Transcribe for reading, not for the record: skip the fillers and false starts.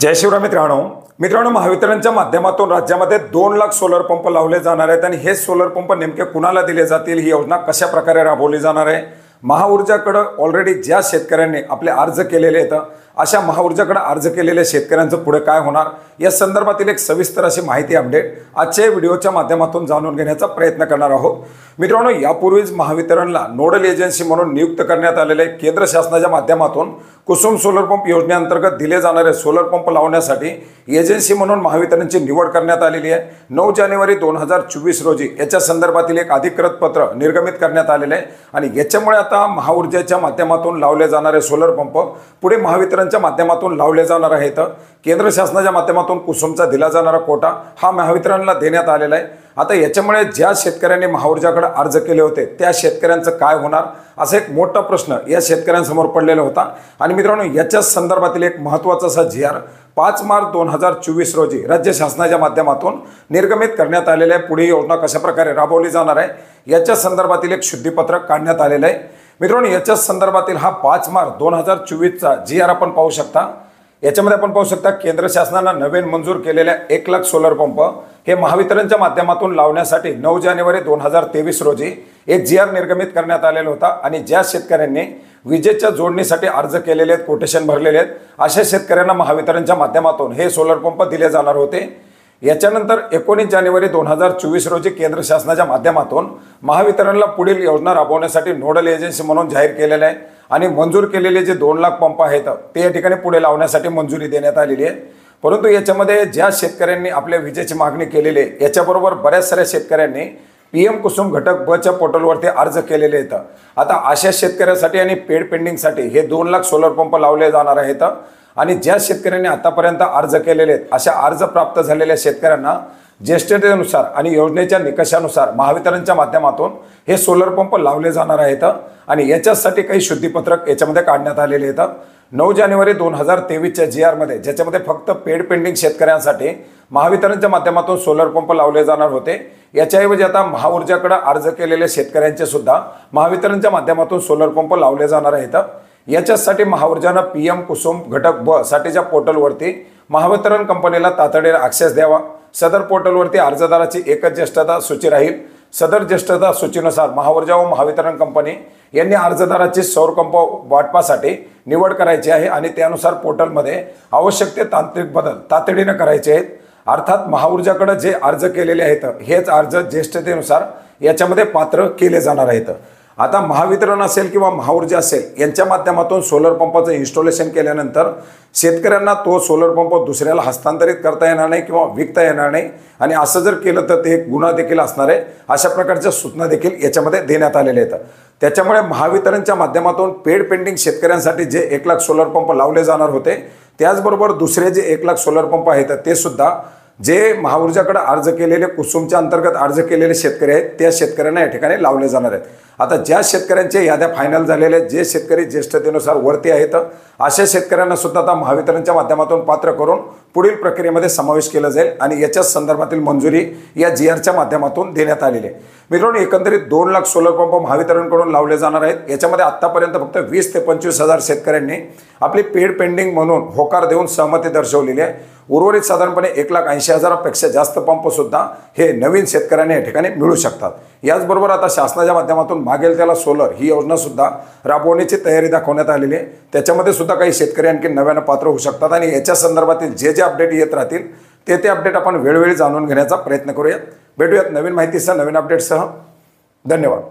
जय शिवराय मित्रांनो, महावितरणच्या माध्यमातून राज्यामध्ये 2 लाख सोलर पंप लावले जाणार आहेत आणि हे सोलर पंप नेमके कुणाला दिले जातील, ही योजना कशा प्रकारे राबवली जाणार आहे। महाऊर्जाकडे ऑलरेडी ज्या शेतकऱ्यांनी आपले अर्ज केलेले आहेत अशा महाऊर्जाकडे अर्ज केलेल्या शेतकऱ्यांचं पुढे काय होणार या संदर्भातील एक सविस्तर अशी माहिती अपडेट आजच्या व्हिडिओच्या माध्यमातून जाणून घेण्याचा प्रयत्न करणार आहोत। मित्रांनो, यापूर्वीच महावितरणला नोडल एजन्सी म्हणून नियुक्त करण्यात आलेले केंद्र शासनाच्या माध्यमातून कुसुम सोलर पंप योजनेअंतर्गत दिले जाणारे सोलर पंप लावण्यासाठी एजन्सी म्हणून महावितरणची निवड करण्यात आलेली आहे। 9 जानेवारी 2024 रोजी याच्या संदर्भातील एक अधिकृत पत्र निर्गमित करण्यात आलेले आहे आणि याच्यामुळे आता महाऊर्जेच्या माध्यमातून लावले जाणारे सोलर पंप पुढे महावितरणच्या माध्यमातून लावले जाणार आहेत। केंद्र शासनाच्या माध्यमातून कुसुमचा दिला जाणारा कोटा हा महावितरणला देण्यात आलेला आहे। आता याच्यामुळे ज्या शेतकऱ्यांनी महाऊर्जाकडे अर्ज केले होते त्या शेतकऱ्यांचं काय होणार असा एक मोठा प्रश्न या शेतकऱ्यांसमोर पडलेला होता। आणि मित्रांनो, याच्या संदर्भातील एक महत्त्वाचा असा GR 5 मार्च 2024 रोजी राज्य शासनाच्या माध्यमातून निर्गमित करण्यात आलेले आहे। पुढे योजना कशा प्रकारे राबवली जाणार आहे याच्या संदर्भातील एक शुद्धीपत्रक काढण्यात आलेलं आहे। मित्रांनो, याच्या संदर्भातील हा 5 मार्च 2024 चा GR आपण पाहू शकता। याच्यामध्ये आपण पाहू शकता केंद्र शासनाने नवीन मंजूर केलेल्या 1 लाख सोलर पंप हे महावितरणच्या माध्यमातून लावण्यासाठी 9 जानेवारी 2023 रोजी एक GR निर्गमित करण्यात आलेला होता आणि ज्या शेतकऱ्यांनी विजेच्या जोडणीसाठी अर्ज केलेले आहेत, कोटेशन भरलेले आहेत, अशा शेतकऱ्यांना महावितरणच्या माध्यमातून हे सोलर पंप दिले जाणार होते। याच्यानंतर 19 जानेवारी 2024 रोजी केंद्र शासनाच्या माध्यमातून महावितरणला पुढील योजना राबवण्यासाठी नोडल एजन्सी म्हणून जाहीर केलेले आहे आणि मंजूर केलेले जे 2 लाख पंप आहेत ते या ठिकाणी पुढे लावण्यासाठी मंजुरी देण्यात आलेली आहे। परंतु याच्यामध्ये ज्या शेतकऱ्यांनी आपल्या विजेची मागणी केलेली आहे याच्याबरोबर बऱ्याच साऱ्या शेतकऱ्यांनी PM कुसुम घटक ब च्या पोर्टलवरती अर्ज केलेले आहेत। आता अशा शेतकऱ्यांसाठी आणि पेड पेंडिंगसाठी हे 2 लाख सोलर पंप लावले जाणार आहेत आणि ज्या शेतकऱ्यांनी आतापर्यंत अर्ज केलेले आहेत अशा अर्ज प्राप्त झालेल्या शेतकऱ्यांना ज्येष्ठतेनुसार आणि योजनेच्या निकषानुसार महावितरणच्या माध्यमातून हे सोलर पंप लावले जाणार आहेत आणि याच्यासाठी काही शुद्धीपत्रक याच्यामध्ये काढण्यात आलेले आहेत। 9 जानेवारी 2023 च्या GR मध्ये ज्याच्यामध्ये फक्त पेड पेंडिंग शेतकऱ्यांसाठी महावितरणच्या माध्यमातून सोलर पंप लावले जाणार होते, याच्याऐवजी आता महाऊर्जाकडे अर्ज केलेल्या शेतकऱ्यांचे सुद्धा महावितरणच्या माध्यमातून सोलर पंप लावले जाणार आहेत। याच्यासाठी महाऊर्जाने PM कुसुम घटक ब साठीच्या पोर्टलवरती महावितरण कंपनीला तातडीने ॲक्सेस द्यावा। सदर पोर्टलवरती अर्जदाराची एकच ज्येष्ठता सूची राहील। सदर ज्येष्ठता सूचीनुसार महाऊर्जा व महावितरण कंपनी यांनी अर्जदाराची सौर पंप वाटपासाठी निवड करायची आहे आणि त्यानुसार पोर्टलमध्ये आवश्यक ते तांत्रिक बदल तातडीने करायचे आहेत। अर्थात महाऊर्जाकडे जे अर्ज केलेले आहेत हेच अर्ज ज्येष्ठतेनुसार याच्यामध्ये पात्र केले जाणार आहेत। आता महावितरण असेल किंवा महाऊर्जा असेल यांच्या माध्यमातून सोलर पंपाचं इन्स्टॉलेशन केल्यानंतर शेतकऱ्यांना तो सोलर पंप दुसऱ्याला हस्तांतरित करता येणार नाही किंवा विकता येणार नाही आणि असं जर केलं तर ते एक गुन्हा देखील असणार आहे। अशा प्रकारच्या सूचना देखील याच्यामध्ये देण्यात आलेल्या आहेत। त्याच्यामुळे महावितरणच्या माध्यमातून पेड पेंडिंग शेतकऱ्यांसाठी जे 1 लाख सोलर पंप लावले जाणार होते त्याचबरोबर दुसरे जे 1 लाख सोलर पंप आहेत ते सुद्धा जे महाऊर्जाकडे अर्ज केलेले कुसुमच्या अंतर्गत अर्ज केलेले शेतकरी आहेत त्या शेतकऱ्यांना या ठिकाणी लावले जाणार आहेत। आता ज्या शेतकऱ्यांच्या याद्या फायनल झालेल्या आहेत, जे शेतकरी ज्येष्ठतेनुसार वरती आहेत अशा शेतकऱ्यांना सुद्धा आता महावितरणच्या माध्यमातून पात्र करून पुढील प्रक्रियेमध्ये समावेश केला जाईल आणि याच्या संदर्भातील मंजुरी या GRच्या माध्यमातून देण्यात आलेली आहे। मित्रांनो, एकंदरीत 2 लाख सोलर पंप महावितरणकडून लावले जाणार आहेत। याच्यामध्ये आतापर्यंत फक्त 20 ते 25 हजार शेतकऱ्यांनी आपली पेड पेंडिंग म्हणून होकार देऊन सहमती दर्शवलेली आहे। उर्वरित साधारणपणे 1,80,000पेक्षा जास्त पंप सुद्धा हे नवीन शेतकऱ्यांना या ठिकाणी मिळू शकतात। याचबरोबर आता शासनाच्या माध्यमातून मागेल त्याला सोलर ही योजना सुद्धा राबवण्याची तयारी दाखवण्यात आलेली आहे। त्याच्यामध्ये सुद्धा काही शेतकरी आणखी नव्यानं पात्र होऊ शकतात आणि याच्या संदर्भातील जे अपडेट येत राहतील ते अपडेट आपण वेळोवेळी जाणून घेण्याचा प्रयत्न करूयात। भेटूयात नवीन माहितीसह नवीन अपडेटसह। धन्यवाद।